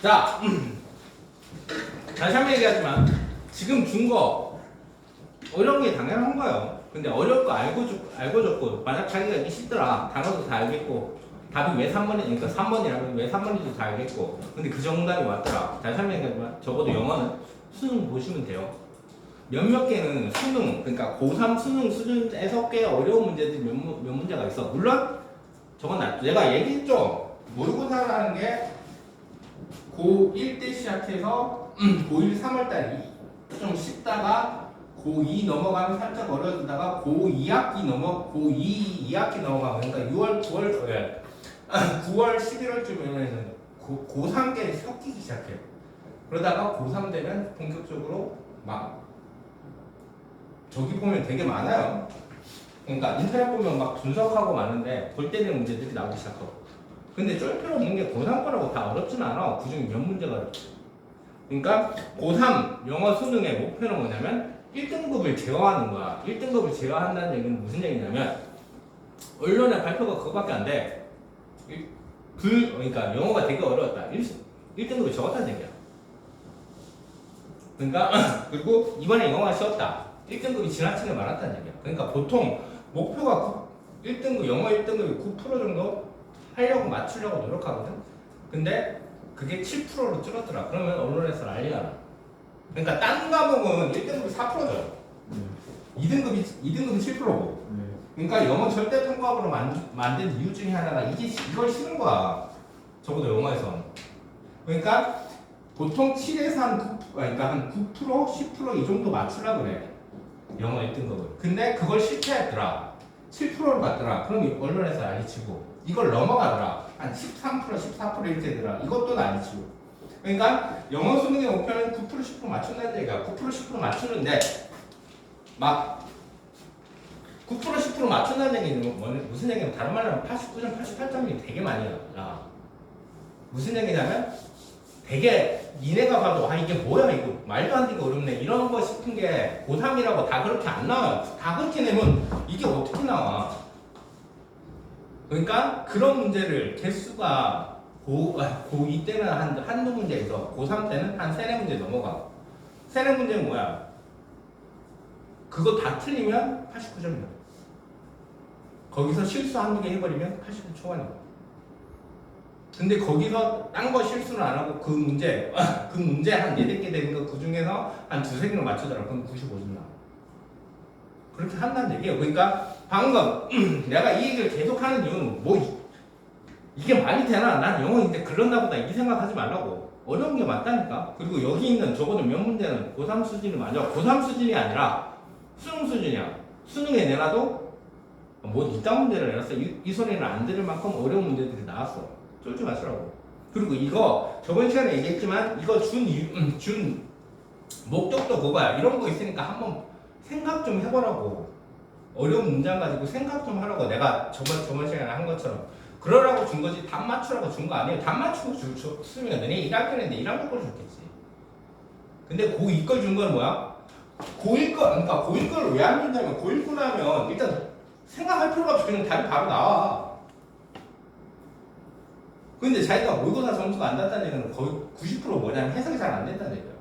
자, 다시 한번 얘기하지만 지금 준 거 어려운 게 당연한 거예요. 근데 어려울 거 알고 줬고 만약 자기가 이게 쉽더라 단어도 다 알겠고 답이 왜 3번이 그러니까 3번이라면 왜 3번인지도 다 알겠고 근데 그 정답이 왔더라. 다시 한번 얘기하지만 적어도 영어는 수능 보시면 돼요. 몇몇 개는 수능 그러니까 고3 수능 수준에서 꽤 어려운 문제들이 몇 문제가 있어. 물론 저건 내가 얘기했죠. 모의고사라는 게 고1 때 시작해서 고1 3월달 좀 쉽다가 고2 넘어가면 살짝 어려지다가 고2학기 고2 2학기 넘어가면 그러니까 6월 9월 9월 11월쯤에는 고3계 섞이기 시작해요. 그러다가 고3 되면 본격적으로 막 저기 보면 되게 많아요. 그러니까 인터넷 보면 막 분석하고 많은데 골 때리는 문제들이 나오기 시작하고 근데 쫄 필요 없는 게 고3 거라고 다 어렵진 않아. 그중에 몇 문제가 어렵지. 그러니까 고3 영어 수능의 목표는 뭐냐면 1등급을 제어하는 거야. 1등급을 제어한다는 얘기는 무슨 얘기냐면 언론의 발표가 그거밖에 안 돼. 그러니까 영어가 되게 어려웠다. 1등급을 적었다는 얘기야. 그러니까 그리고 이번에 영어가 쉬웠다. 1등급이 지나치게 많았다는 얘기야. 그러니까 보통 목표가 1등급 영어 1등급이 9% 정도 하려고 맞추려고 노력하거든. 근데 그게 7%로 줄었더라. 그러면 언론에서 난리가 나. 그러니까 딴 과목은 1등급이 4%죠. 2등급이 7%고. 그러니까 영어 절대 통과학으로 만든 이유 중에 하나가 이걸 싫은 거야. 적어도 영어에선. 그러니까 보통 7에서 한 9%, 10% 이 정도 맞추려고 그래. 영어 1등급을. 근데 그걸 실패했더라. 7%를 받더라. 그럼 언론에서 난리치고. 이걸 넘어가더라. 한 13%, 14% 이렇게 되더라. 이것도 난리치고. 그러니까 영어 수능의 목표는 9%, 10% 맞춘다는 얘기야. 9%, 10% 맞추는데 막 9%, 10% 맞춘다는 얘기는 무슨 얘기냐면 다른 말로 하면 89점, 88점이 되게 많이 나와. 무슨 얘기냐면 되게 니네가 봐도 아 이게 뭐야 이거 말도 안 되게 어렵네 이런 거 싶은 게 고3이라고 다 그렇게 안 나와요. 다 그렇게 내면 이게 어떻게 나와. 그러니까 그런 문제를 개수가 고2 때는 한두 문제에서 고3 때는 한 3-4문제 넘어가. 3-4문제는 뭐야? 그거 다 틀리면 89점이야. 거기서 실수 한두 개 해버리면 80점 초반이야. 근데 거기서 딴 거 실수는 안 하고 그 문제 한 4-5개 되는 거 그 중에서 한 2-3개를 맞추더라. 그럼 95점 나와. 그렇게 한다는 얘기예요. 그러니까 방금 내가 이 얘기를 계속 하는 이유는 뭐 이게 말이 되나? 난 영어인데 그런가 보다 이 생각하지 말라고. 어려운 게 맞다니까. 그리고 여기 있는 적어도 몇 문제는 고3 수준이 맞아. 고3 수준이 아니라 수능 수준이야. 수능에 내놔도 뭐 이딴 문제를 내놨어. 이 소리는 안 들을 만큼 어려운 문제들이 나왔어. 쫄지 마시라고. 그리고 이거 저번 시간에 얘기했지만 이거 준 목적도 그거야. 이런 거 있으니까 한번 생각 좀 해보라고. 어려운 문장 가지고 생각 좀 하라고. 내가 저번 시간에 한 것처럼 그러라고 준 거지 답 맞추라고 준 거 아니에요. 답 맞추고 쓰면 너네 1학년인데 1학년 걸 줬겠지. 근데 고2 걸 준 건 뭐야? 고1 거 그러니까 고1 걸 왜 안 준다면 고1 거 나면 일단 생각할 필요가 없이 그냥 답이 바로 나와. 근데 자기가 모의고사 점수가 안 났다는 얘기는 거의 90% 뭐냐면 해석이 잘 안 된다는 얘기야.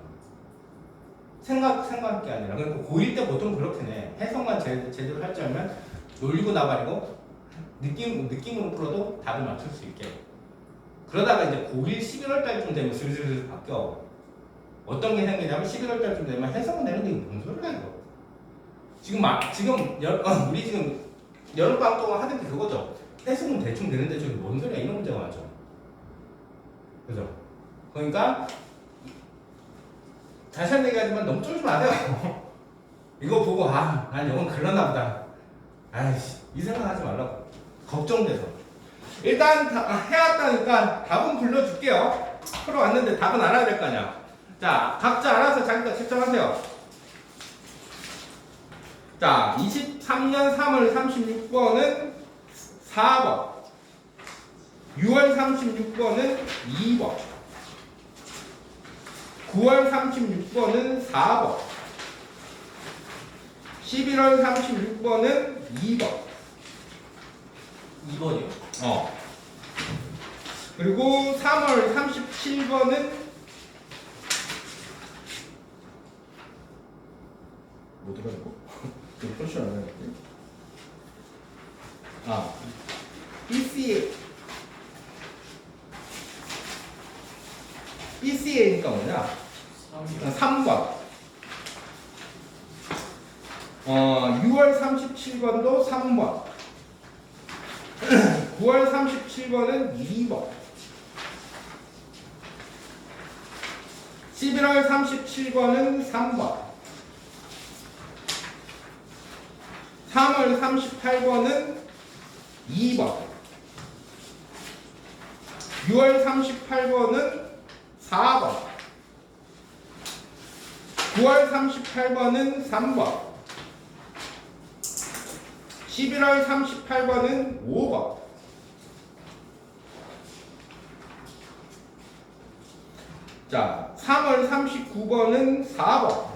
생각할 게 아니라. 그러니까 고1 때 보통 그렇게 내. 해석만 제대로 할 줄 알면 놀리고 나발이고 느낌으로 풀어도 답을 맞출 수 있게. 그러다가 이제 고1 11월 달쯤 되면 슬슬 바뀌어. 어떤 게 생기냐면 11월 달쯤 되면 해석은 되는데 이게 뭔 소리야 이거. 우리 지금 여름방학 동안 하던 게 그거죠. 해석은 대충 되는데 저기 뭔 소리야 이런 문제가 많죠. 그죠? 그러니까 다시 한 얘기하지만 너무 쫄지 마세요. 이거 보고 난 영어는 그러나 보다. 아이씨 이 생각하지 말라고. 걱정돼서. 일단 해왔다니까 답은 불러줄게요. 풀어왔는데 답은 알아야 될 거 아니야. 자 각자 알아서 자기가 채점하세요. 자 23년 3월 36번은 4번 6월 36번은 2번 9월 36번은 4번 11월 36번은 2번 2번이요? 그리고 3월 37번은 뭐더라 이거? 이거 표시 안 해야지. 아, ECA니까 뭐냐? 3번. 6월 37번도 3번. 9월 37번은 2번. 11월 37번은 3번. 3월 38번은 2번. 6월 38번은 4번. 9월 38번은 3번. 11월 38번은 5번. 자, 3월 39번은 4번.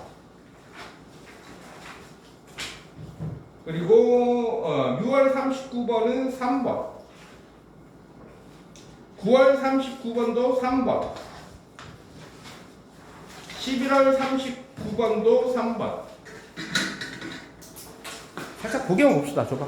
그리고 6월 39번은 3번. 9월 39번도 3번. 11월 39번도 3번. 살짝 보기만 봅시다. 줘봐.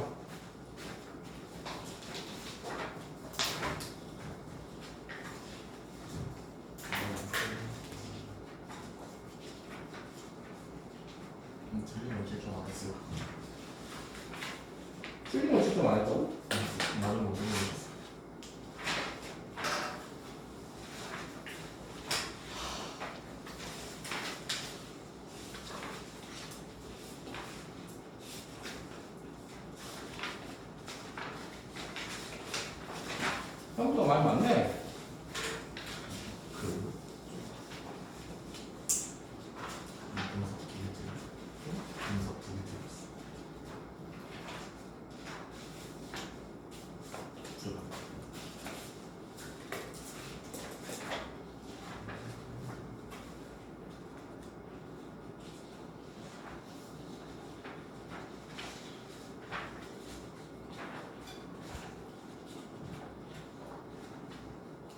틀린 거 실점 안 했어요. 틀린 거 진짜 많았다고? 나는 못 모르겠어. 형도 많이 많네. 그 분석 두개 들었어. 분석 두개 들었어. 들어.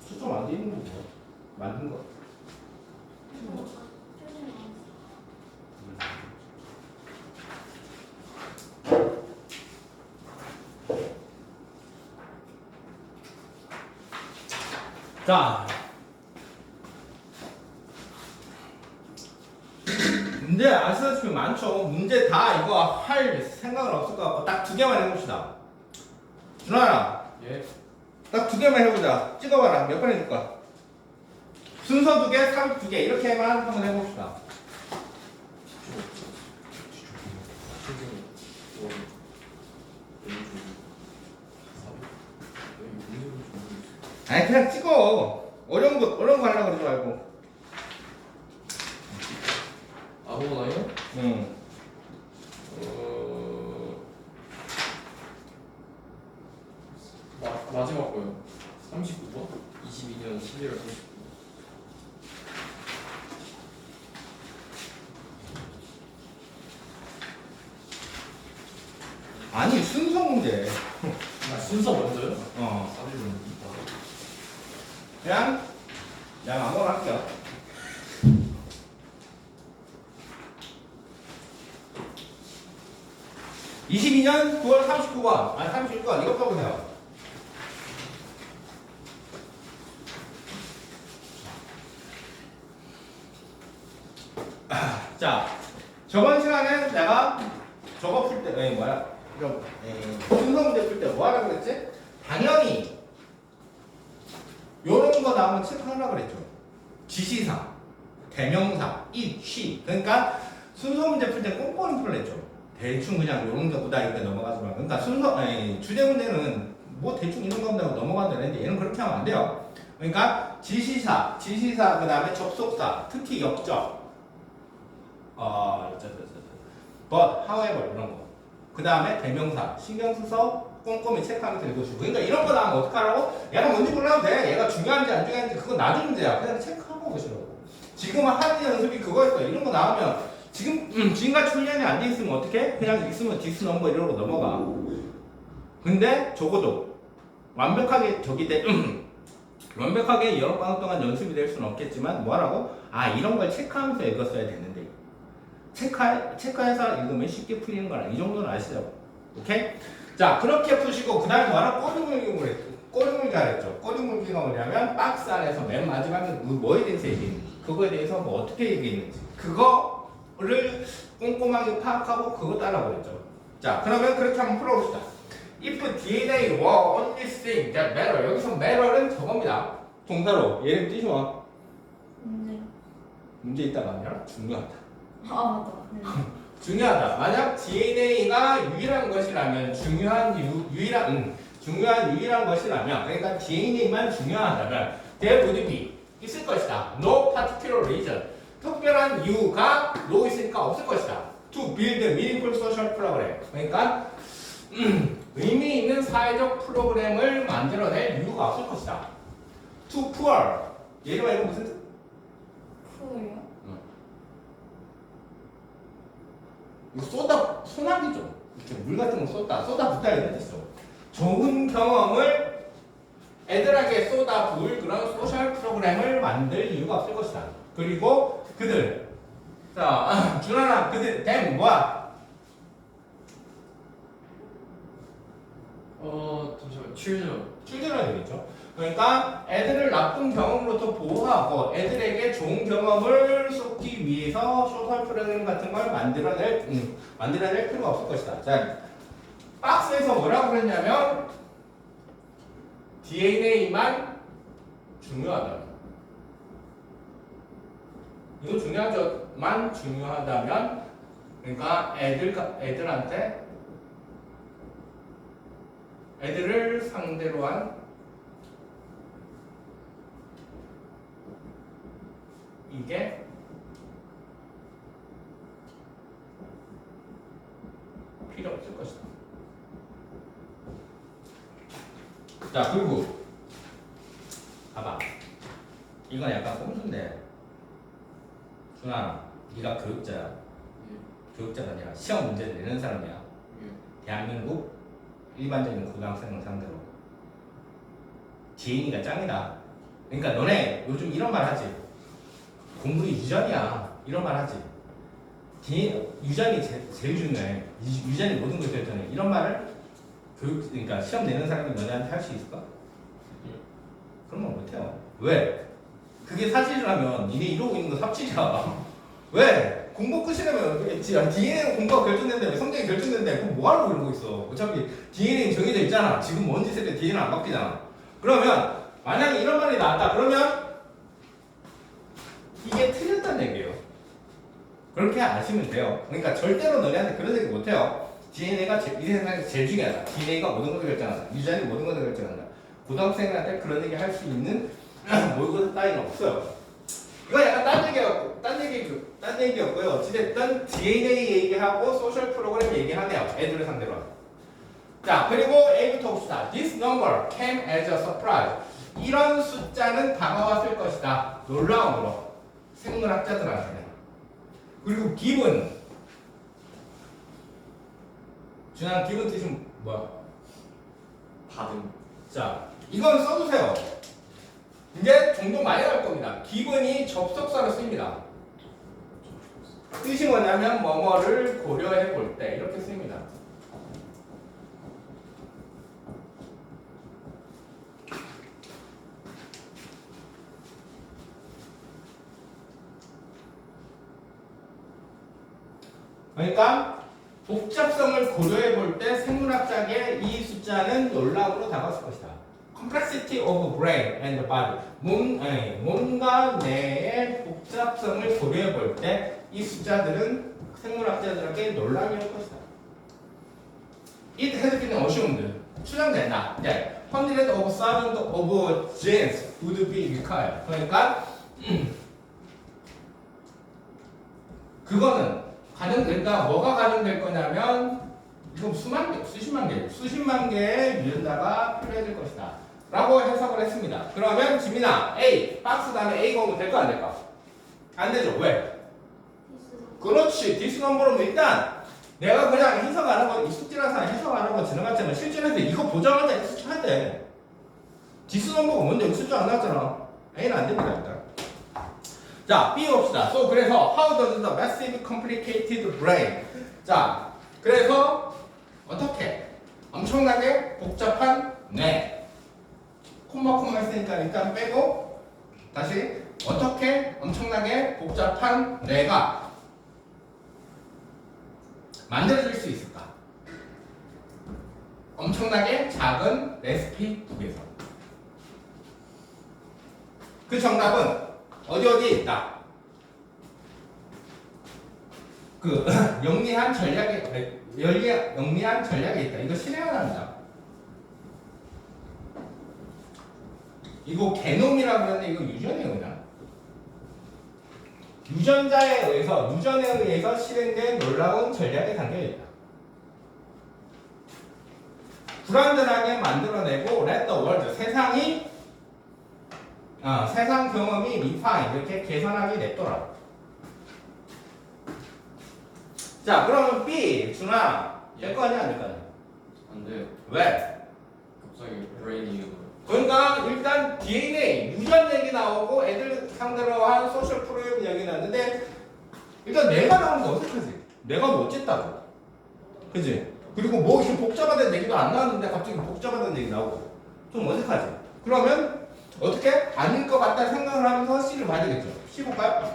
초점 안 돼 있는 거 뭐야? 만든 거. 자, 문제 아시다시피 많죠. 문제 다 이거 할 생각은 없을 것 같고 딱 두 개만 해봅시다. 준하야, 예. 딱 두 개만 해보자. 찍어봐라. 몇 번 해줄까? 순서 두 개, 삽입 두 개 이렇게만 한번 해봅시다. 아니 그냥 찍어. 어려운 거 하려고 그러지 말고. 아무거나요? 응. 마지막 거요. 39번? 22년 11월 39번. 아니 순서 문제. 순서 먼저요? 어. 4일 그냥 아무거나 할게요. (22년 9월 39번) 아니 36번 이거 써보세요. 자, 저번 시간에 내가 저거 풀 때, 순서 문제 풀 때 뭐 하라고 그랬지? 당연히 요런 거 나오면 체크하려고 그랬죠. 지시사, 대명사, 이, 쉬. 그러니까 순서 문제 풀 때 꼼꼼히 풀랬죠. 대충 그냥 요런 거보다 이렇게 넘어가지 마. 그러니까 주제 문제는 뭐 대충 이런 거 본다고 넘어가도 되는데 얘는 그렇게 하면 안 돼요. 그러니까 지시사, 그 다음에 접속사, 특히 역적. but, however 이런 거. 그 다음에 대명사 신경 써서 꼼꼼히 체크하면서 읽어주고. 그러니까 이런 거 나오면 어떡하라고? 얘가 뭔지 몰라도 돼. 얘가 중요한지 안 중요한지 그건 나중 문제야. 그냥 체크하고 오시라고. 지금 하는 연습이 그거였어. 이런 거 나오면 지금같이 훈련이 안 돼 있으면 어떻게? 그냥 있으면 디스 넘버 이러고 넘어가. 근데 적어도 완벽하게 저기 돼 완벽하게 여러 방학 동안 연습이 될 수는 없겠지만 뭐라고? 아 이런 걸 체크하면서 읽었어야 되는데 체크해서 읽으면 쉽게 풀리는 거라 이 정도는 아시죠? 오케이? 자 그렇게 푸시고 그 다음에 뭐하라? 꼬리물기 하랬죠. 꼬리물기가 뭐냐면 박스 안에서 맨 마지막에 뭐에 대해서 얘기했는지 그거에 대해서 뭐 어떻게 얘기했는지 그거를 꼼꼼하게 파악하고 그거 따라고 그랬죠. 자 그러면 그렇게 한번 풀어봅시다. If DNA were only thing that matter 여기서 matter는 저겁니다. 동사로 얘를 띄셔와. 문제 있다가 아니라 중요하다. 아 맞다. 네. 중요하다. 만약 DNA가 유일한 것이라면 유일한 것이라면 그러니까 DNA만 중요하다면 there would be 있을 것이다. No particular reason 특별한 이유가 no 있으니까 없을 것이다. To build a meaningful social program 그러니까 의미 있는 사회적 프로그램을 만들어낼 이유가 없을 것이다. To poor 얘를 말고 무슨 뜻? 푸요? 이거 쏟아 소나기죠. 이렇게 물 같은 거 쏟아 붓다 이런 뜻이죠. 좋은 경험을 애들에게 쏟아 부을 그런 소셜 프로그램을 만들 이유가 없을 것이다. 그리고 그들 자 준하나 그들 댐 뭐야? 잠시만. children. 되겠죠. 그러니까 애들을 나쁜 경험으로부터 보호하고 애들에게 좋은 경험을 쏟기 위해서 소셜 프로그램 같은 걸 만들어낼 필요가 없을 것이다. 자, 박스에서 뭐라고 그랬냐면 DNA만 중요하다. 이거 중요하죠. 만 중요하다면 그러니까 애들을 상대로 한 이게 필요 없을 것이다. 자 그리고 봐봐. 이건 약간 꼼수인데 준아 네가 교육자야. 교육자가 아니라 시험 문제를 내는 사람이야. 대한민국 일반적인 고등학생을 상대로 DNA가 짱이다. 그러니까 너네 요즘 이런 말 하지. 공부도 유전이야. 이런 말 하지. 유전이 제일 중요해. 유전이 모든 걸 결정해. 이런 말을 그러니까 시험 내는 사람이 너네한테 할 수 있을까? 그런 말 못해요. 왜? 그게 사실이라면 니네 이러고 있는 거 삽질이야. 왜? 공부 끝이라면 DNA는 공부가 결정된다며 성적이 결정된다며 그럼 뭐하려고 이러고 있어. 어차피 DNA는 정해져 있잖아. 지금 뭔 짓을 해 DNA는 안 바뀌잖아. 그러면 만약에 이런 말이 나왔다 그러면 이게 틀렸다는 얘기예요. 그렇게 아시면 돼요. 그러니까 절대로 너네한테 그런 얘기 못해요. DNA가 이 세상에서 제일 중요하다. DNA가 모든 것을 결정한다. 유전이 모든 것을 결정한다. 고등학생한테 그런 얘기 할 수 있는 모의고사 따위는 없어요. 이건 약간 딴 얘기였고요. 어찌됐든 DNA 얘기하고 소셜 프로그램 얘기하네요. 애들을 상대로. 자, 그리고 A부터 봅시다. This number came as a surprise. 이런 숫자는 다가왔을 것이다. 놀라움으로. 생물학자들한테는. 그리고 given. 준한 given 뜻은 뭐야? 받음. 자, 이건 써두세요. 이제 종종 많이 나올 겁니다. given이 접속사로 쓰입니다. 뜻이 뭐냐면 뭐뭐를 고려해 볼 때 이렇게 쓰입니다. 그러니까 복잡성을 고려해 볼 때 생물학자의 이 숫자는 놀라움으로 다가왔을 것이다. Complexity of brain and body. 몸과 뇌의 복잡성을 고려해 볼 때 이 숫자들은 생물학자들에게 놀라움일 것이다. It has been assumed. 추정된다. 이제 hundreds of thousands of genes would be required. 그러니까 그거는 가정될까? 뭐가 가정될 거냐면 이거 수십만 개의 유전자가 필요해질 것이다. 라고 해석을 했습니다. 그러면 지민아, A, 박스 다음에 A가 오면 될까 안 될까? 안 되죠. 왜? 그렇지. 디스 넘버로는 일단 내가 그냥 해석 안 하고 이 숙제라서 해석 안 하고 지나갔지만 실전에서 이거 보자마자 수치할 돼. 지수 넘버가 뭔데? 여기 숫자 안 나왔잖아. A는 안 됩니다, 일단. 자, B 봅시다. So, 그래서, how does the massive complicated brain. 자, 그래서, 어떻게? 엄청나게 복잡한 뇌. 콤마 했으니까 일단 빼고, 다시, 어떻게 엄청나게 복잡한 뇌가 만들어질 수 있을까? 엄청나게 작은 레시피 북에서. 그 정답은 어디에 있다? 그 영리한 전략에 영리한 전략에 있다. 이거 실행합니다. 이거 개놈이라고 그러는데 이거 유전이에요, 그냥. 유전에 의해서 실행된 놀라운 전략에 담겨 있다. 불완전하게 만들어내고 let the world 세상 경험이 refine 이렇게 개선하게 냈더라. 자, 그러면 B 준아 될 거 아니야, 안 될 거 아니야? 안 돼요. 왜? 갑자기 브레인이 그러니까 일단 DNA 유전 얘기 나오고 애들 상대로 한 소셜 프로그램 얘기 나왔는데 일단 내가 나오는 게 어색하지. 내가 뭐 어쨌다고, 그지? 그리고 뭐 이렇게 복잡하다는 얘기도 안 나왔는데 갑자기 복잡하다는 얘기 나오고 좀 어색하지. 그러면 어떻게 아닐 것 같다는 생각을 하면서 C를 봐야 되겠죠. C 볼까요?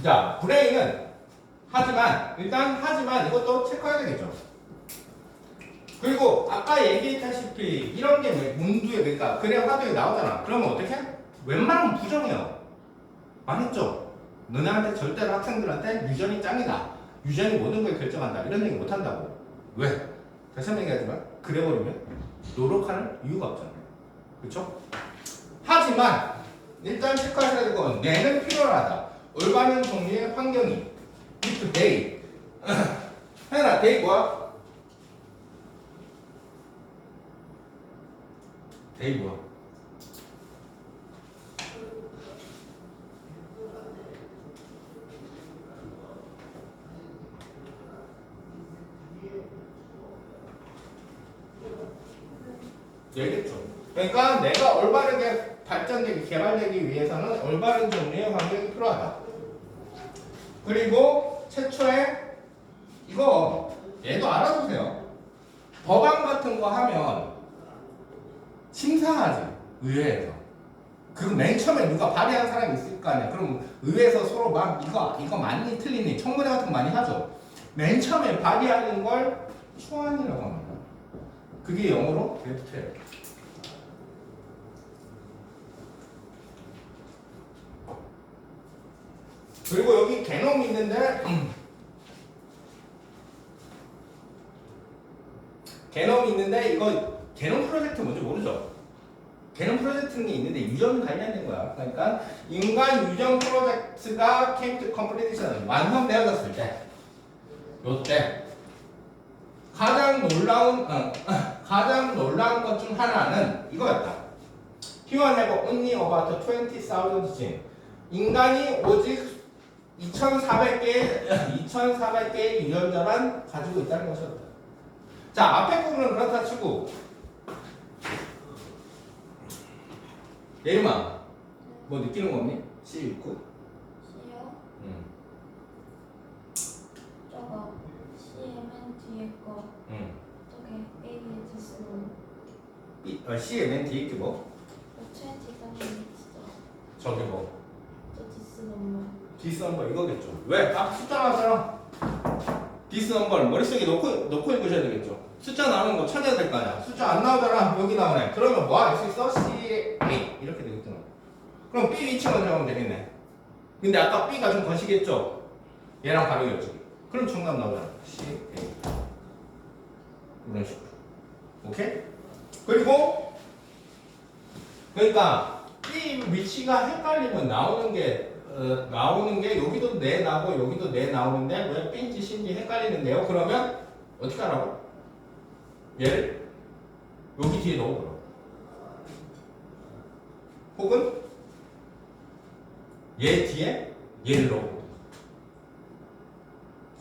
자, 브레인은 하지만 이것도 체크해야 되겠죠. 그리고 아까 얘기했다시피 이런 게 문두에 그러니까 그래 화두에 나오잖아. 그러면 어떻게? 웬만하면 부정해요. 말했죠. 너네한테 절대로 학생들한테 유전이 짱이다. 유전이 모든 걸 결정한다. 이런 얘기 못 한다고. 왜? 다시 한번 얘기하지만 그래버리면 노력하는 이유가 없잖아요. 그렇죠? 하지만 일단 체크하셔야 될 건 뇌는 필요하다. 올바른 종류의 환경이 with day. 해나 day 뭐야? day 뭐야? 얘겠죠. 그러니까 내가 올바르게 발전되기, 개발되기 위해서는 올바른 종류의 환경이 필요하다. 그리고 최초에 이거 얘도 알아두세요. 법안 같은 거 하면 심사하지, 의회에서. 그럼 맨 처음에 누가 발의한 사람이 있을 거 아니야. 그럼 의회에서 서로 막 이거 맞니 틀리니 청문회 같은 거 많이 하죠. 맨 처음에 발의하는 걸 초안이라고 합니다. 그게 영어로 드래프트예요. 그리고 여기 개념이 있는데 이거 개념 프로젝트 뭔지 모르죠? 개념 프로젝트는 게 있는데 유전 관련된 거야. 그러니까 인간 유전 프로젝트가 came to completion 완성되어졌을 때 요때 가장 놀라운 것 중 하나는 이거였다. Human have only about 20,000 genes. 인간이 오직 2,400개의 유전자만 가지고 있다는 것이었다. 자, 앞에 부분은 그렇다 치고 예림아, 뭐 느끼는 거 없니? C 읽고. C요? 응. 저거 CM은 뒤에 거 응. 저게 A에 D스는 C에 맨 뒤에 있게 뭐? 20,000 진짜 저기 뭐? 저 D스 넘어 디스 넘버 이거겠죠. 왜? 딱 숫자 나왔잖아. 디스 넘버를 머릿속에 넣고 읽으셔야 되겠죠. 숫자 나오는 거 찾아야 될 거 아니야. 숫자 안 나오잖아. 여기 나오네. 그러면 뭐 할 수 있어? C, A 이렇게 되겠잖아. 그럼 B 위치 먼저 하면 되겠네. 근데 아까 B가 좀 거시겠죠? 얘랑 바로 이어지기. 그럼 정답 나오잖아. C, A 이런 식으로. 오케이? 그리고 그러니까 B 위치가 헷갈리면 나오는 게 여기도 네 나고 여기도 네 나오는데 왜 B인지 C인지 헷갈리는데요? 그러면 어떻게 하라고? 얘를 여기 뒤에 넣어보라. 혹은 얘 뒤에 얘를 넣어보라.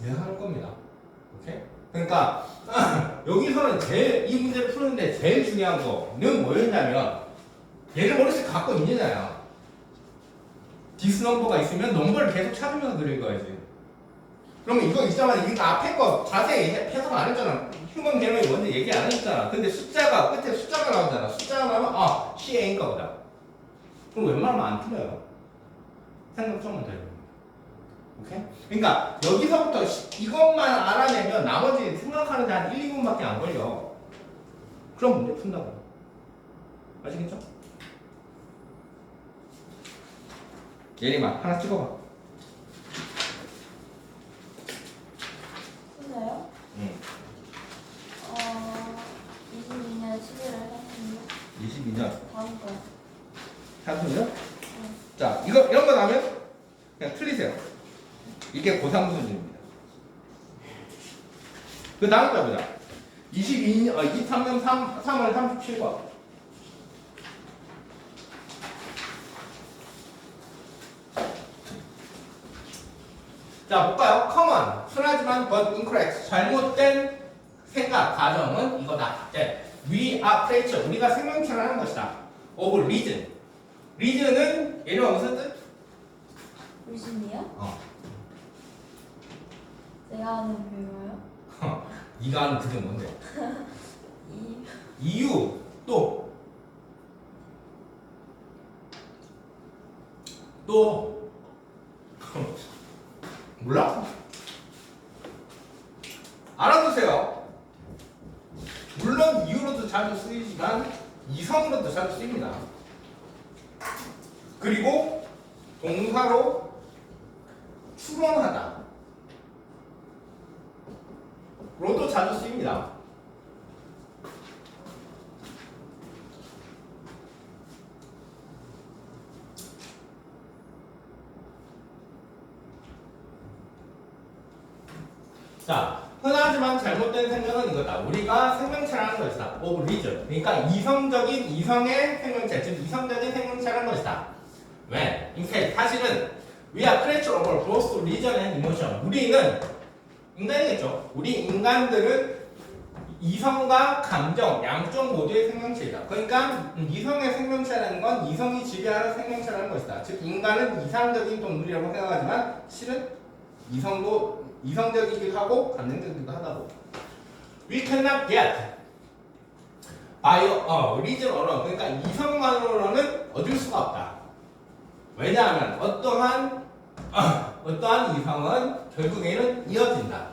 이해할 겁니다. 오케이? 그러니까 여기서는 이 문제를 푸는데 중요한 거는 뭐였냐면 얘를 머릿속에 갖고 있느냐야. 디스 넘버가 있으면 넘버를 계속 찾으면서 그릴 거야지. 그러면 이거 있잖아. 이거 앞에 거 자세히 해석 안 했잖아. 휴먼 개념이 뭔지 얘기 안 했잖아. 근데 숫자가 끝에 숫자가 나오잖아. 숫자가 나오면 아 CA인가 보다. 그럼 웬만하면 안 틀려요. 생각 좀만 더 해요. 오케이? 그러니까 여기서부터 이것만 알아내면 나머지 생각하는 데 한 1, 2분밖에 안 걸려. 그럼 문제 푼다고. 아시겠죠? 예림아 하나 찍어봐. 끝나요? 응. 22년 11월 30일 22년 다음 거요. 상품이요? 자 이런 거 나오면 그냥 틀리세요. 이게 고3 수준입니다. 그 다음 거 보자. 23년 3월 37번. 자 볼까요? common 흔하지만 but incorrect 잘못된 생각 가정은 이거다. 네. We are creature 우리가 생명체를 하는 것이다. of reason reason은 얘는 무슨 뜻? 무슨이요? 제가 아는 그거요? 네가 아는 그게 뭔데? 이 이유 또 몰라? 알아두세요. 물론 이유로도 자주 쓰이지만 이성으로도 자주 쓰입니다. 그리고 동사로 추론하다 로도 자주 쓰입니다. 자, 흔하지만 잘못된 생각은 이거다. 우리가 생명체라는 것이다. of reason. 그러니까 이성의 생명체, 즉 이성적인 생명체라는 것이다. 왜? in fact, 사실은 we are creature of both reason and emotion. 우리는 인간이겠죠. 우리 인간들은 이성과 감정 양쪽 모두의 생명체이다. 그러니까 이성의 생명체라는 건 이성이 지배하는 생명체라는 것이다. 즉 인간은 이상적인 동물이라고 생각하지만 실은 이성도 이성적이기도 하고 감정적이기도 하다고. We cannot get by reason alone. 그러니까 이성만으로는 얻을 수가 없다. 왜냐하면 어떠한 이성은 결국에는 이어진다.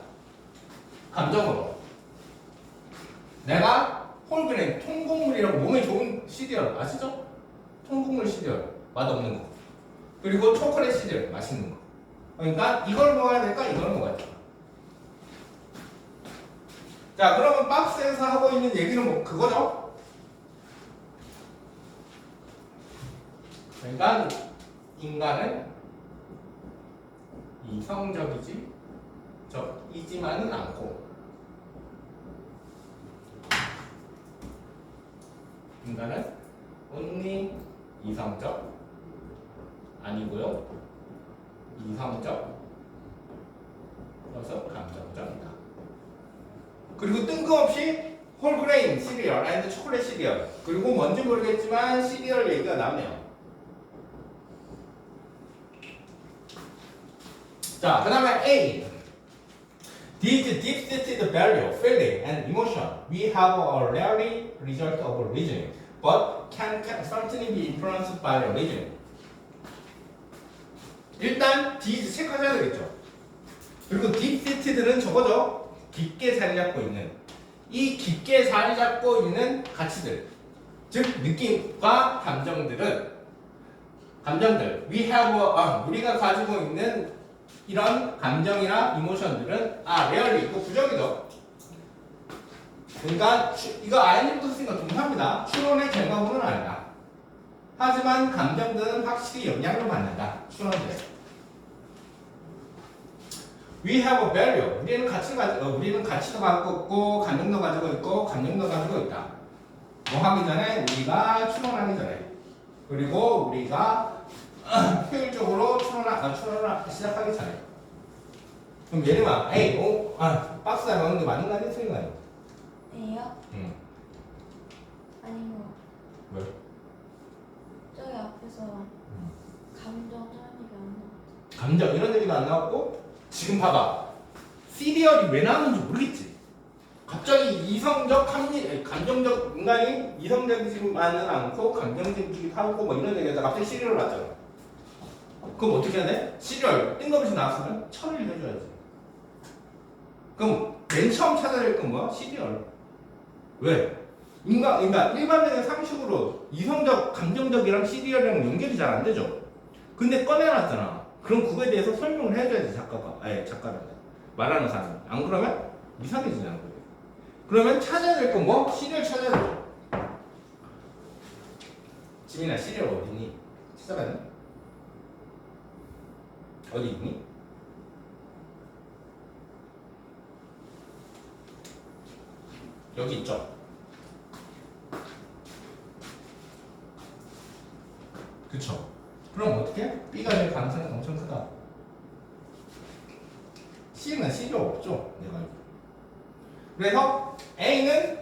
감정으로. 내가 홀그레인 통곡물이라고 몸에 좋은 시리얼 아시죠? 통곡물 시리얼 맛없는 거. 그리고 초콜릿 시리얼 맛있는 거. 그러니까 이걸 먹어야 될까? 이걸 먹어야 될까? 자, 그러면 박스에서 하고 있는 얘기는 뭐 그거죠? 그러니까 인간은 이성적이지만은 않고 인간은 only 이성적 아니고요. 이성적 그래서 감정적이다. 그리고 뜬금없이 홀그레인 시리얼 아니 초콜릿 시리얼 그리고 뭔지 모르겠지만 시리얼 얘기가 나오네요. 자, 그 다음에 A. These deep-seated value, feeling, and emotion we have a rarely result of reasoning, but can certainly be influenced by reasoning. 일단 these 체크하셔야 되겠죠. 그리고 deep-seated는 저거죠. 깊게 자리 잡고 있는 이 깊게 자리 잡고 있는 가치들, 즉 느낌과 감정들 we have 우리가 가지고 있는 이런 감정이나 이모션들은 rarely 이거 부정이죠. 그러니까 이거 ING부터 쓰니까 동사입니다. 추론의 결과물은 아니다. 하지만 감정들은 확실히 영향을 받는다. 추론들. We have a value. 우리는 가치도 갖고 있고 감정도 가지고 있고 감정도 가지고 있다. 뭐 하기 전에 우리가 추론하기 전에 그리고 우리가 효율적으로 추론을 시작하기 전에. 그럼 예림아, 박스에 넣는 게 맞는 거 아니야? 틀린 거 아니야? A요? 응. 아닌 것 같아. 왜? 저기 앞에서 감정 이런 얘기 안 나왔어. 감정 이런 얘기도 안 나왔고 지금 봐봐 시리얼이 왜 나오는지 모르겠지. 갑자기 이성적 합리 감정적 인간이 이성적이지만은 않고 감정적이기도 하고 뭐 이런 얘기하다 갑자기 시리얼 나왔잖아. 그럼 어떻게 해야 돼? 시리얼 뜬금없이 나왔으면 처리를 해줘야지. 그럼 맨 처음 찾아야 될 건 뭐야? 시리얼. 왜? 그러니까 일반적인 상식으로 이성적 감정적이랑 시리얼이랑 연결이 잘 안 되죠. 근데 꺼내놨잖아. 그럼 그거에 대해서 설명을 해줘야지 작가가. 아니 작가는 말하는 사람이. 안 그러면 이상해지잖아. 그게. 그러면 찾아야 될 건 뭐? 시리얼 찾아야 돼. 지민아 시리얼 어디니? 찾아봐야 돼. 어디 있니? 여기 있죠. 그쵸? 그럼 어떻게? B가 될 가능성이 엄청 크다. C는 C가 없죠. 내가 알기로. 그래서 A는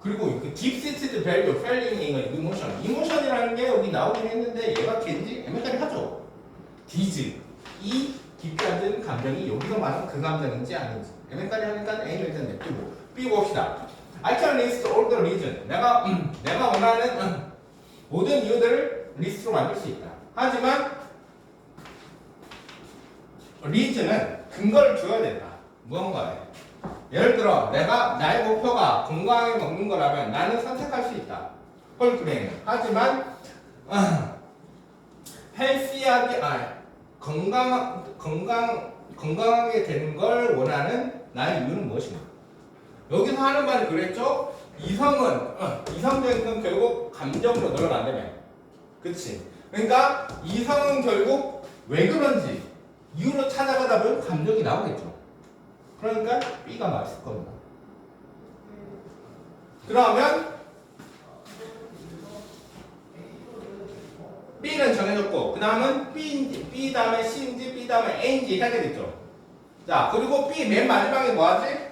그리고 그 deep seated value, feeling, emotion. emotion이라는 게 여기 나오긴 했는데 얘가 걔인지 애매하게 하죠. D's. 이 깊이 앉은 감정이 여기서 말하는 그 감정인지 아닌지 애매하게 하니까 A는 일단 냅두고 B 봅시다. I can list all the reasons. 내가 원하는 모든 이유들을 리스트로 만들 수 있다. 하지만 reason은 근거를 줘야 된다. 무언가에. 예를 들어 내가 나의 목표가 건강하게 먹는 거라면 나는 선택할 수 있다. 홀그레인. 하지만 헬시하게 건강하게 되는 걸 원하는 나의 이유는 무엇인가? 여기서 하는 말이 그랬죠? 이성적인 건 결국 감정으로 늘어난다며. 그치? 그러니까 이성은 결국 왜 그런지 이유로 찾아가다 보면 감정이 나오겠죠. 그러니까 B가 맞을 겁니다. 그러면 B는 정해졌고 그 다음은 B 다음에 C인지 B 다음에 A인지 해야 되겠죠. 자 그리고 B 맨 마지막에 뭐하지?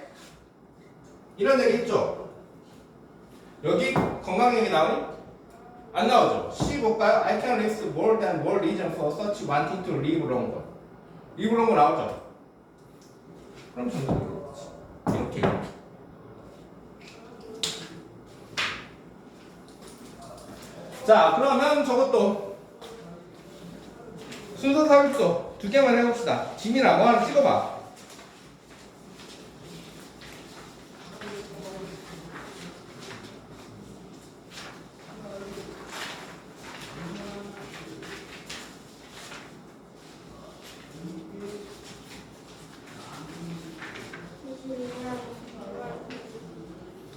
이런 얘기 했죠. 여기 건강 얘기 나오니? 안 나오죠. C 볼까요? I can list more than one reason for such wanting to live longer. live longer 나오죠. 그럼 정답이 이렇게. 자 그러면 저것도 순서 사육도 2개만 해봅시다. 지민아 뭐 하나 찍어봐.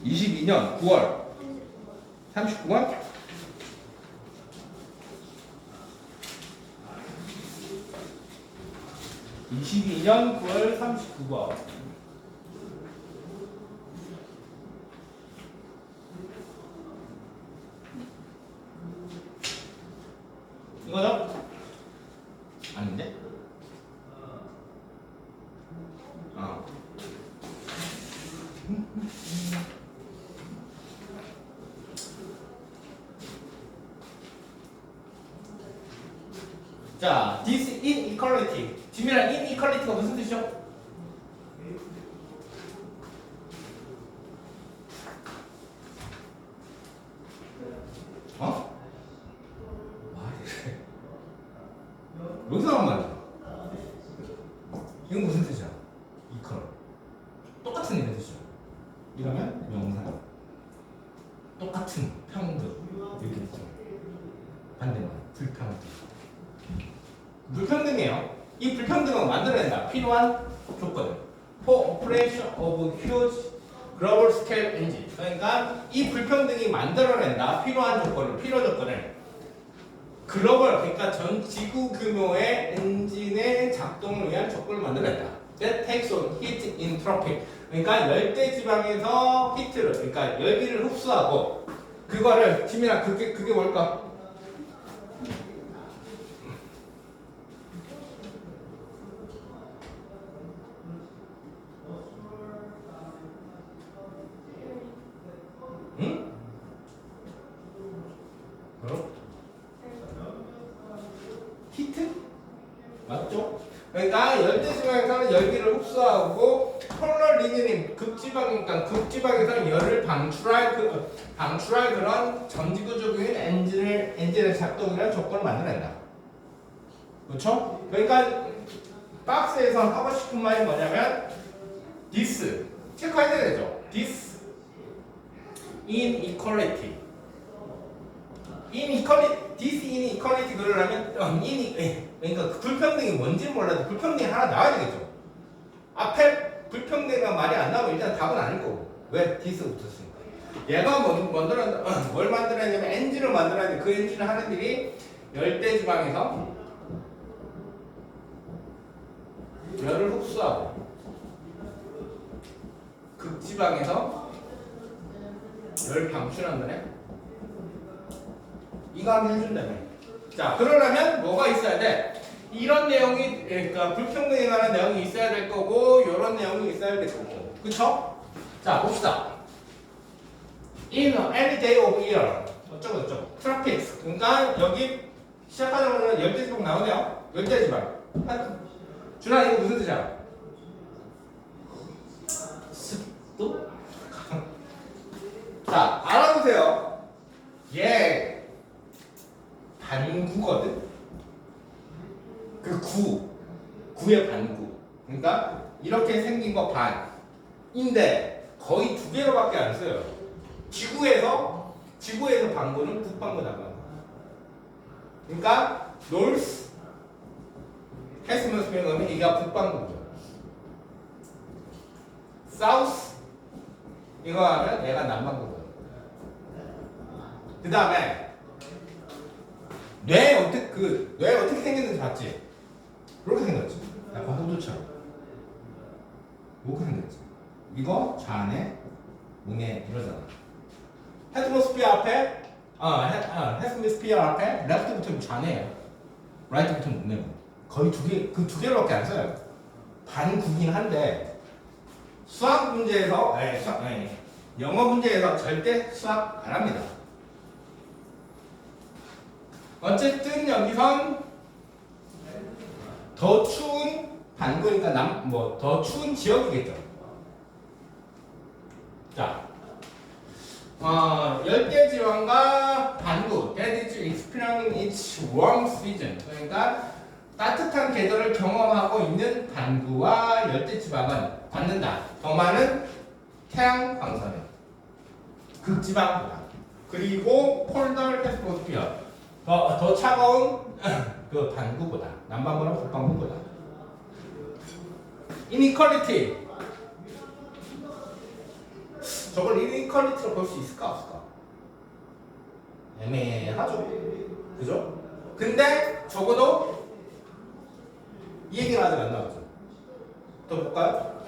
이십이 22년 9월 39번? (22년 9월 39번) 이거죠? 아닌데? 자, this inequality. 지민아, inequality가 무슨 뜻이죠? 어? 말이래. 여기서 나온 말이야. 이건 무슨 뜻이야? equal. 똑같은 의미의 뜻이죠. 이러면 명사. 똑같은 평등. 이렇게 있죠. 반대말. 불평등. 불평등이에요. 이 불평등은 만들어낸다. 필요한 조건. For operation of huge global scale engine. 그러니까 이 불평등이 만들어낸다. 필요한 조건을, 필요 조건을 글로벌, 그러니까 전 지구 규모의 엔진의 작동을 위한 조건을 만들어낸다. That takes on heat in tropic. 그러니까 열대 지방에서 히트를, 그러니까 열기를 흡수하고 그거를 지민아 그게 뭘까? 히트? 맞죠? 그러니까 열대지방에서는 열기를 흡수하고 폴러 리니는 극지방이니까 극지방에서는 열을 방출할 그런 전지구조적인 엔진의 작동이라는 조건을 만들어낸다. 그렇죠? 그러니까 박스에서 하고 싶은 말이 뭐냐면 this 체크해야 되죠. this inequality this inequality 그러려면 그러니까 불평등이 뭔지 몰라도 불평등이 하나 나와야 되겠죠. 앞에 불평등이가 말이 안 나오면 일단 답은 아닐 거고. 왜 this 붙었으니까. 얘가 뭘 만들어내냐면 엔진을 만들어야 돼. 그 엔진을 하는 일이 열대지방에서 열을 흡수하고 극지방에서 열을 방출한다네. 이거 한번 해준다며. 자, 그러려면 뭐가 있어야 돼? 이런 내용이, 그러니까 불평등에 관한 내용이 있어야 될 거고, 이런 내용이 있어야 될 거고. 그쵸? 자, 봅시다. In any day of year. 어쩌고. tropics. 그러니까 여기 시작하자마자 열대지방 나오네요. 열대지방. 준아, 이거 무슨 뜻이야? 습도? 자, 알아보세요. 얘 반구거든. 그 구의 반구. 그러니까 이렇게 생긴 거 반인데 거의 두 개로밖에 안 써요. 지구에서 반구는 북반구 남반구. 그러니까 north 헤스미스피어 그러면 이게 북반구고요. south 이거 하면 얘가 남반구고요. 그 다음에 뇌 어떻게 생겼는지 봤지? 이렇게 생겼지. 약간 호두처럼. 이렇게 생겼지. 이거 좌뇌, 우뇌 이러잖아. 헤스미스피어 앞에 헤스미스피어 앞에 레프트 붙으면 좌뇌예요. 라이트 붙으면 우뇌고. 거의 그 두 개로밖에 안 써요. 반구긴 한데 수학 문제에서 영어 문제에서 절대 수학 안 합니다. 어쨌든 여기선 더 추운 반구니까 더 추운 지역이겠죠. 자, 열대지방과 반구 that is experiencing its warm season. 그러니까 따뜻한 계절을 경험하고 있는 반구와 열대지방은 받는다. 더 많은 태양 광선을 극지방보다. 그리고 폴더 헤스미스피어 더 차가운 그 반구보다. 남반구나 북반구보다. inequality. 저걸 inequality로 볼 수 있을까 없을까? 애매하죠. 그죠? 근데 적어도 이 얘기는 아직 안 나왔죠. 또 볼까요?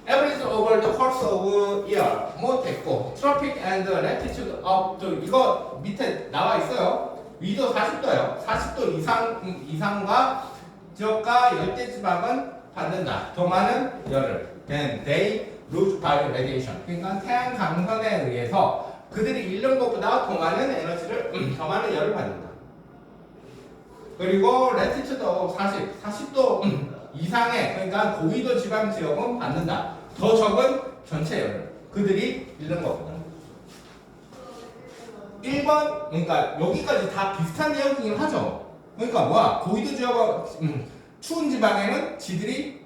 Average over the course of year 뭐 됐고 Tropic and latitude of the 이거 밑에 나와 있어요. 위도 40도예요. 40도 이상과 지역과 열대지방은 받는다. 더 많은 열을. Then they lose by radiation. 그러니까 태양 강선에 의해서 그들이 잃는 것보다 더 많은 에너지를 더 많은 열을 받는다. 그리고 latitude of 40도 이상의 그러니까 고위도 지방 지역은 받는다. 더 적은 전체 열을 그들이 잃는 것보다. 1번 그러니까 여기까지 다 비슷한 내용이긴 하죠. 그러니까 뭐야 고위도 지역 추운 지방에는 지들이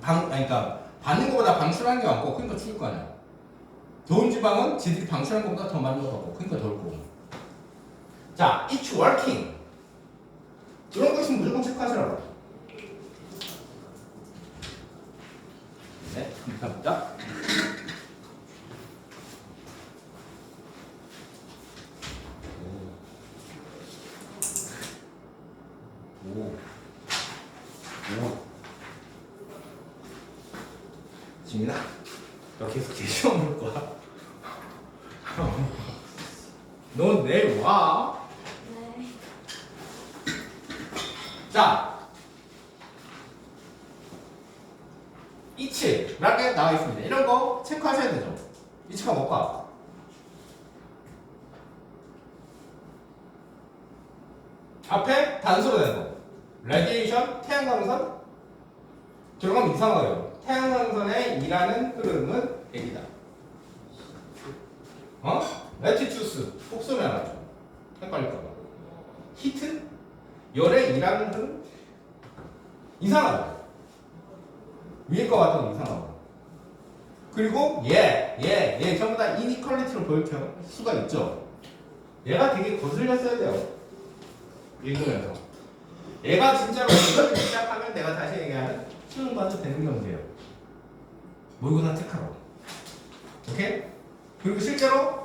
그러니까 받는 것보다 방출하는 게 많고 그러니까 추울 거 아니야. 더운 지방은 지들이 방출하는 것보다 더 많은 거 같고 그러니까 덜고. 자, it's working. 이런 거 있으면 무조건 체크하시라고. 네, 감사합니다. 지민아, 너 계속 제 시험 볼 거야? 너 내일 와. 네. 자, 이치라게 나와 있습니다. 이런 거 체크하셔야 되죠. 이치가 뭘까? 앞에 단수로 되는 거. radiation, 태양광선. 들어가면 이상하요. 태양광선에 일하는 흐름은 대기다. 레티투스, 폭소면 하죠. 헷갈릴까봐. 히트, 열에 일하는 흐름? 이상하죠. 위에 거 같아도 이상하고. 그리고 얘 전부 다 이니퀄리티로 보일 수가 있죠. 얘가 되게 거슬렸어야 돼요. 읽으면서. 얘가 진짜로 이걸 시작하면 내가 다시 얘기하는 수능 봐도 되는 경우예요. 모의고사 체크하라고. 오케이? 그리고 실제로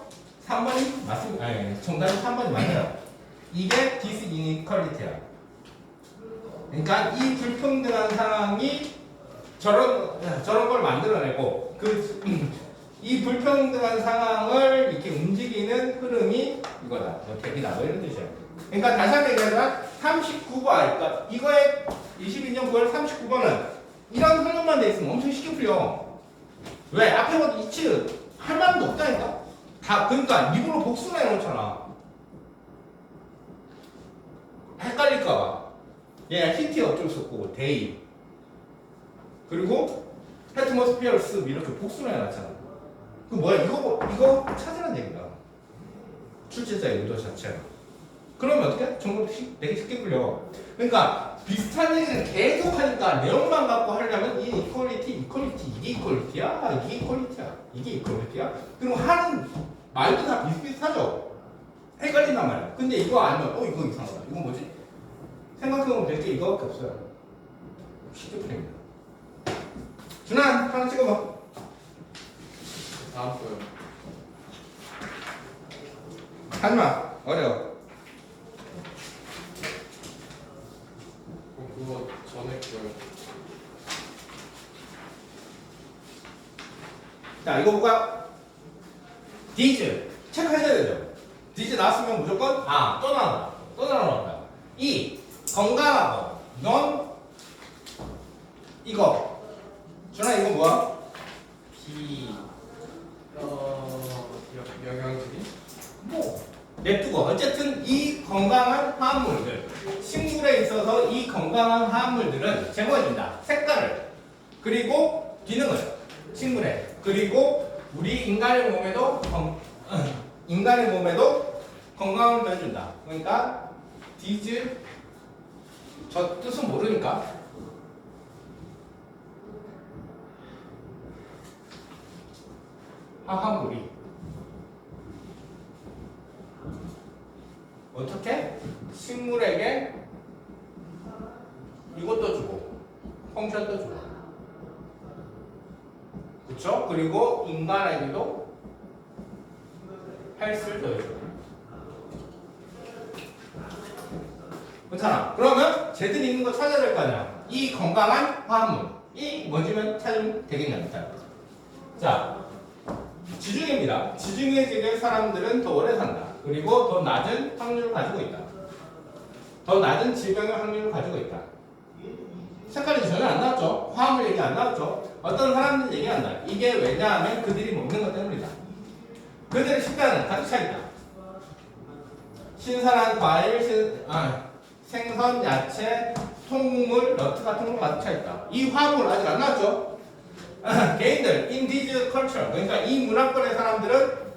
3번이 맞습니다. 아니, 정답은 3번이 맞아요. 이게 디스 이니퀄리티야. 그러니까 이 불평등한 상황이 저런 걸 만들어내고 이 불평등한 상황을 이렇게 움직이는 흐름이 이거다. 대기다. 뭐 이런 뜻이야. 그러니까 다시 한번 얘기하자면 39번, 그러니까 이거의 22년 9월 39번은 이런 흐름만 돼 있으면 엄청 쉽게 풀려. 왜? 앞에 거 이츠 할 말도 없다니까. 다 그러니까 입으로 복수나 해놓잖아. 헷갈릴까봐. 얘 히트 어쩔 수 없고 데이. 그리고 헤트모스피어스 이렇게 복수나 해놨잖아. 그 뭐야? 이거 찾으란 얘기다. 출제자의 의도 자체가. 그러면 어떻게? 정말 되게 쉽게 풀려. 그러니까 비슷한 얘기를 계속 하니까 내용만 갖고 하려면 이 이퀄리티, 이게 이퀄리티야, 이게 이퀄리티야. 그리고 하는 말도 다 비슷비슷하죠. 헷갈린단 말이야. 근데 이거 아니면 이거 이상하다. 이거 뭐지? 생각해보면 될 게 이거밖에 없어요. 쉽게 풀립니다. 준환 하나 찍어봐. 다음 거요. 하지마. 어려워. 그거 전에 거요. 자, 이거 볼까요? 디즈 체크하셔야 되죠. 디즈 나왔으면 무조건 또 나온다. 이 건강하고 넌 이거 준아 이거 뭐야? 영양제이? 뭐 냅두고 어쨌든 이 건강한 화합물들 식물에 있어서 이 건강한 화합물들은 제공해준다. 색깔을 그리고 기능을 식물에 그리고 우리 인간의 몸에도 건강을 해준다. 그러니까 디즈 저 뜻은 모르니까 화합물이 어떻게? 식물에게 이것도 주고 펑션도 주고 그쵸? 그리고 인간에게도 헬스를 더해주고 그렇잖아. 그러면 쟤들 있는 거 찾아야 될 거 아니야. 이 건강한 화합물 이 뭔지만 찾으면 되겠냐. 자 지중해입니다. 지중해 지대 사람들은 더 오래 산다. 그리고 더 낮은 확률을 가지고 있다. 더 낮은 질병의 확률을 가지고 있다. 색깔이 전혀 안 나왔죠. 화합물 얘기 안 나왔죠. 어떤 사람들 얘기한다. 이게 왜냐하면 그들이 먹는 것 때문이다. 그들의 식단은 가득 차 있다. 신선한 과일, 생선, 야채, 통곡물, 너트 같은 거 가득 차 있다. 이 화합물 아직 안 나왔죠. 개인들, in this culture, 그러니까 이 문화권의 사람들은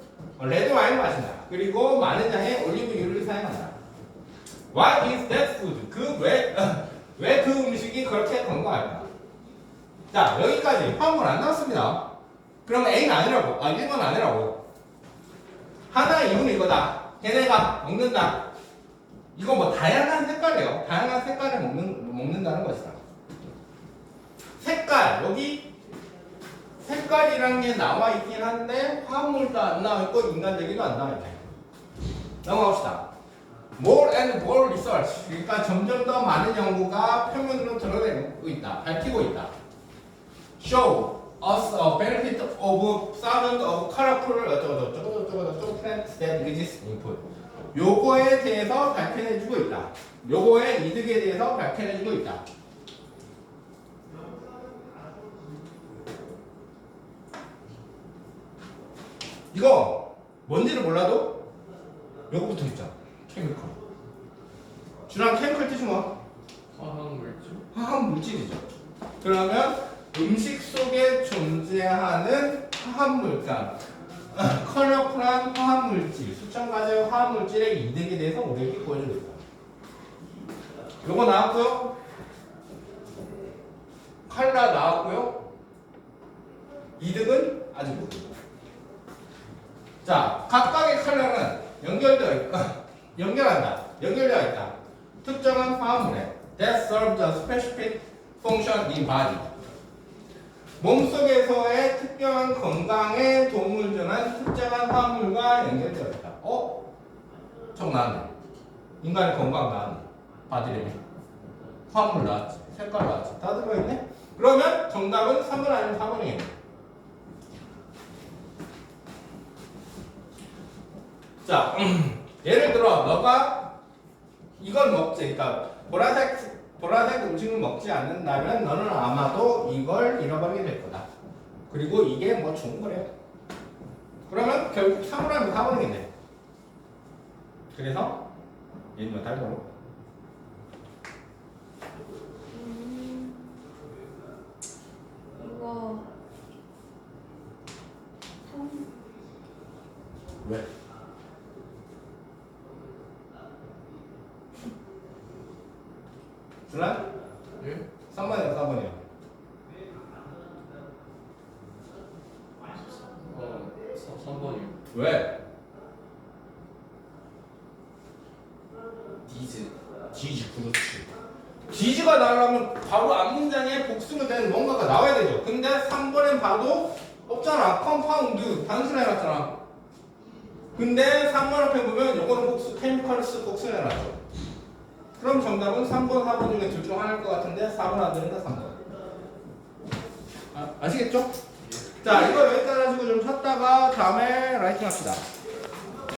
레드 와인을 마신다. 그리고 많은 양의 올리브유를 사용한다. What is that food? 왜 그 음식이 그렇게 건강할까? 자, 여기까지 화합물 안 나왔습니다. 그러면 A는 아니라고, 1번 아니라고. 하나의 이유는 이거다. 걔네가 먹는다. 이거 뭐 다양한 색깔이에요. 다양한 색깔을 먹는다는 것이다. 색깔, 여기 색깔이라는 게 나와 있긴 한데 화합물도 안 나와 있고 인간 얘기도 안 나와 있네. 넘어갑시다. More and more research. 그러니까 점점 더 많은 연구가 표면으로 드러내고 있다. 밝히고 있다. Show us a benefit of sound of colorful 어쩌고저쩌고 plants that resist input. 요거에 대해서 밝혀내주고 있다. 요거의 이득에 대해서 밝혀내주고 있다. 이거 뭔지를 몰라도 요거 붙어 있잖아. 케미컬. 주랑 케미컬 뜻이 뭐? 화학 물질. 화학 물질이죠. 그러면 음식 속에 존재하는 화학 물질, 컬러풀한 화학 물질, 수천 가지의 화학 물질의 이득에 대해서 우리에게 보여줍니다. 요거 나왔고요. 컬러 나왔고요. 이득은 아직 모릅니다. 자, 각각의 컬러는 연결되어 있다. 특정한 화합물에 that serves a specific function in body. 몸속에서의 특별한 건강에 도움을 주는 특정한 화합물과 연결되어 있다. 정 나왔네. 인간의 건강 나왔네. 바디레미. 화합물 나왔지. 색깔 나왔지. 다 들어있네. 그러면 정답은 3번 아니면 4번이겠네. 자, 예를 들어 너가 이걸 먹지, 그러니까 보라색 음식을 먹지 않는다면 너는 아마도 이걸 잃어버리게 될 거다. 그리고 이게 뭐 좋은 거래. 그러면 결국 3번 아니면 4번이겠네. 그래서 얘는 달고. 이거 3 왜? 줄라? 예? 3번이야, 4번이야. 3번이요. 왜? 디즈. 디지, 그렇지. 디지가 나오려면 바로 앞문장에 복수가 되는 뭔가가 나와야 되죠. 근데 3번엔 봐도 없잖아. 컴파운드 단순해놨잖아. 근데 3번 앞에 보면 요거는 복수, 케미컬스 복수해놨죠. 그럼 정답은 3번, 4번 중에 둘 중 하나일 것 같은데 4번 안 되니까 3번. 아시겠죠? 자, 이거 여기까지 가지고 좀 쳤다가 다음에 라이팅 합시다.